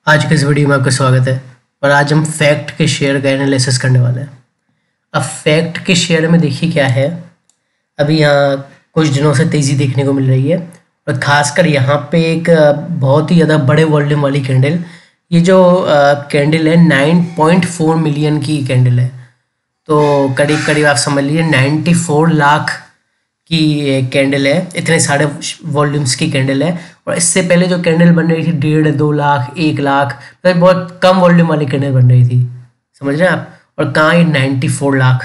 आज के इस वीडियो में आपका स्वागत है। और आज हम फैक्ट के शेयर का एनालिसिस करने वाले हैं। अब फैक्ट के शेयर में देखिए क्या है, अभी यहाँ कुछ दिनों से तेज़ी देखने को मिल रही है और ख़ासकर यहाँ पे एक बहुत ही ज़्यादा बड़े वॉल्यूम वाली कैंडल, ये जो कैंडल है 9.4 मिलियन की कैंडल है। तो करीब करीब आप समझ लीजिए 94 लाख की कैंडल है, इतने सारे वॉल्यूम्स की कैंडल है। और इससे पहले जो कैंडल बन रही थी 1.5-2 लाख 1 लाख, मतलब बहुत कम वॉल्यूम वाली कैंडल बन रही थी, समझ रहे हैं आप। और कहाँ ये 94 लाख,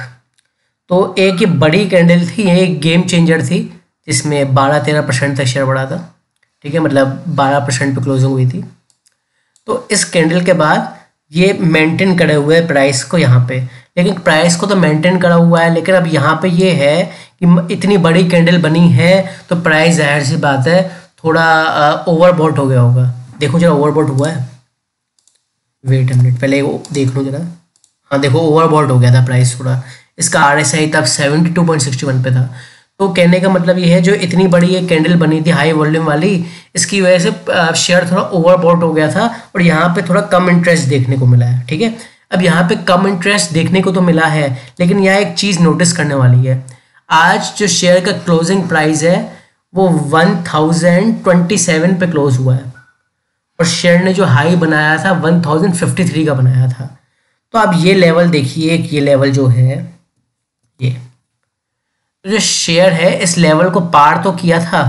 तो एक ये बड़ी कैंडल थी, ये एक गेम चेंजर थी जिसमें 12-13% तक शेयर बढ़ा था, ठीक है, मतलब 12% पे क्लोजिंग हुई थी। तो इस कैंडल के बाद ये मेंटेन करे हुए है प्राइस को यहाँ पे, लेकिन प्राइस को तो मेंटेन करा हुआ है, लेकिन अब यहाँ पे ये है कि इतनी बड़ी कैंडल बनी है तो प्राइस जाहिर सी बात है थोड़ा ओवरबॉट हो गया होगा। देखो जरा ओवरबॉट हुआ है, वेट अ मिनट पहले देख लो जरा। हाँ देखो ओवरबॉट हो गया था प्राइस थोड़ा, इसका RSI तब 72.61 पे था। तो कहने का मतलब ये है जो इतनी बड़ी एक कैंडल बनी थी हाई वॉल्यूम वाली, इसकी वजह से शेयर थोड़ा ओवरबॉट हो गया था और यहाँ पे थोड़ा कम इंटरेस्ट देखने को मिला है, ठीक है। अब यहाँ पे कम इंटरेस्ट देखने को तो मिला है, लेकिन यहाँ एक चीज़ नोटिस करने वाली है। आज जो शेयर का क्लोजिंग प्राइस है वो 1027 पे क्लोज हुआ है और शेयर ने जो हाई बनाया था 1053 का बनाया था। तो आप ये लेवल देखिए, ये लेवल जो है ये, तो जो शेयर है इस लेवल को पार तो किया था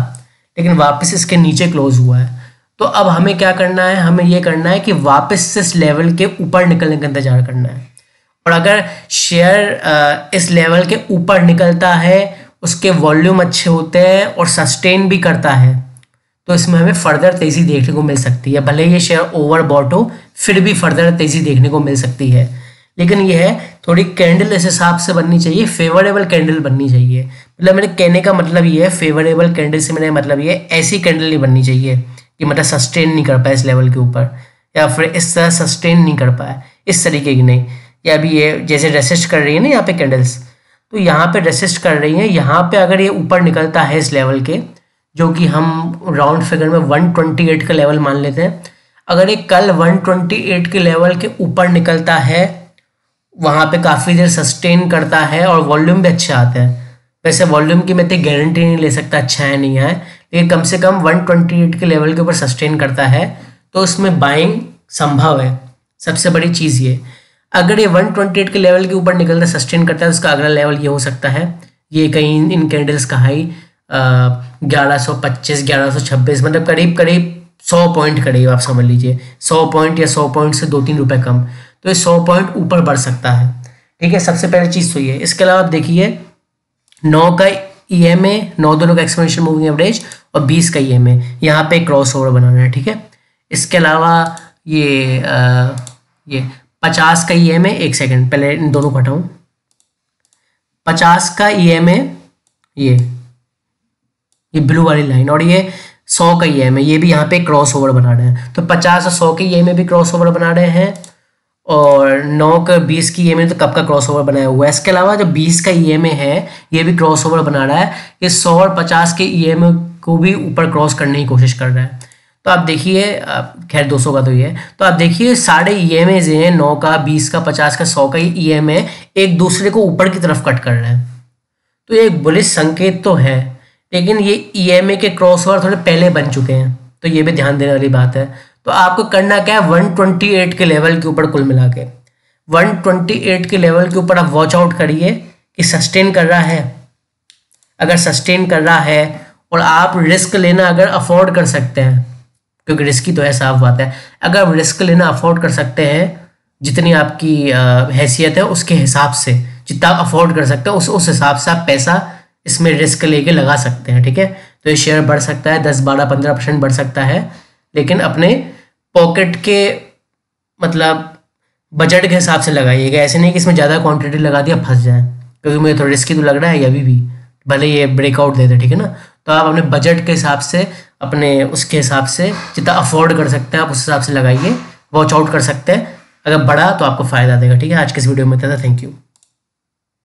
लेकिन वापस इसके नीचे क्लोज हुआ है। तो अब हमें क्या करना है, हमें ये करना है कि वापस से इस लेवल के ऊपर निकलने का इंतजार करना है। और अगर शेयर इस लेवल के ऊपर निकलता है, उसके वॉल्यूम अच्छे होते हैं और सस्टेन भी करता है, तो इसमें हमें फर्दर तेज़ी देखने को मिल सकती है। भले ये शेयर ओवरबॉट हो फिर भी फर्दर तेज़ी देखने को मिल सकती है, लेकिन ये है थोड़ी कैंडल इस हिसाब से बननी चाहिए, फेवरेबल कैंडल बननी चाहिए। मतलब मेरे कहने का मतलब ये है, फेवरेबल कैंडल से मेरा मतलब ये है ऐसी कैंडल नहीं बननी चाहिए कि मतलब सस्टेन नहीं कर पाए इस लेवल के ऊपर, या फिर इस तरह सस्टेन नहीं कर पाए, इस तरीके की नहीं। या अभी ये जैसे रेसिस्ट कर रही है ना यहाँ पे कैंडल्स, तो यहाँ पे रेसिस्ट कर रही है, यहाँ पे अगर ये ऊपर निकलता है इस लेवल के, जो कि हम राउंड फिगर में 128 का लेवल मान लेते हैं, अगर ये कल 128 के लेवल के ऊपर निकलता है, वहाँ पे काफ़ी देर सस्टेन करता है और वॉल्यूम भी अच्छे आते हैं। वैसे वॉल्यूम की मैं तो गारंटी नहीं ले सकता अच्छा है नहीं है, लेकिन कम से कम 128 के लेवल के ऊपर सस्टेन करता है तो उसमें बाइंग संभव है। सबसे बड़ी चीज़ ये, अगर ये 128 के लेवल के ऊपर निकलता सस्टेन करता है, उसका अगला लेवल ये हो सकता है, ये कहीं इन कैंडल्स का हाई 1125 1126, मतलब करीब करीब 100 पॉइंट करीब आप समझ लीजिए, 100 पॉइंट या 100 पॉइंट से 2-3 रुपये कम, तो ये 100 पॉइंट ऊपर बढ़ सकता है, ठीक है। सबसे पहली चीज़ तो ये। इसके अलावा आप देखिए 9 का EMA, 9 दोनों का एक्सपोनेंशियल मूविंग एवरेज और 20 का EMA, यहाँ पे क्रॉस ओवर बनाना है, ठीक है। इसके अलावा ये 50 का EMA, एक सेकंड पहले इन दोनों को हटाऊं, 50 का EMA ये ब्लू वाली लाइन, और ये 100 का EMA, ये भी यहाँ पे क्रॉस ओवर बना रहे हैं। तो 50 और 100 के EMA भी क्रॉस ओवर बना रहे हैं और 9 का 20 की EMA तो कब का क्रॉस ओवर बनाया हुआ है। इसके अलावा जो 20 का EMA है ये भी क्रॉस ओवर बना रहा है, ये 100 और 50 के EMA को भी ऊपर क्रॉस करने की कोशिश कर रहा है। तो आप देखिए, खैर 200 का तो ये है, तो आप देखिए सारे EMA हैं 9 का 20 का 50 का 100 का EMA एक दूसरे को ऊपर की तरफ कट कर रहे हैं, तो ये एक बुलिश संकेत तो है, लेकिन ये EMA के क्रॉस ओवर थोड़े पहले बन चुके हैं, तो ये भी ध्यान देने वाली बात है। तो आपको करना क्या है, 128 के लेवल के ऊपर कुल मिला के 128 के लेवल के ऊपर आप वॉच आउट करिए कि सस्टेन कर रहा है। अगर सस्टेन कर रहा है और आप रिस्क लेना अगर अफोर्ड कर सकते हैं, क्योंकि रिस्की तो है साफ बात है, अगर आप रिस्क लेना अफोर्ड कर सकते हैं, जितनी आपकी हैसियत है उसके हिसाब से, जितना आप अफोर्ड कर सकते हैं उस हिसाब से आप पैसा इसमें रिस्क लेके लगा सकते हैं, ठीक है। तो ये शेयर बढ़ सकता है 10-12-15% बढ़ सकता है, लेकिन अपने पॉकेट के मतलब बजट के हिसाब से लगाइएगा। ऐसे नहीं कि इसमें ज़्यादा क्वांटिटी लगा दिया फंस जाए, क्योंकि मुझे थोड़ा रिस्की तो लग रहा है ये अभी भी, भले ये ब्रेकआउट दे दे, ठीक है ना। तो आप अपने बजट के हिसाब से, अपने उसके हिसाब से जितना अफोर्ड कर सकते हैं आप उस हिसाब से लगाइए, वॉच आउट कर सकते हैं। अगर बढ़ा तो आपको फ़ायदा देगा, ठीक है। आज के इस वीडियो में इतना था, थैंक यू।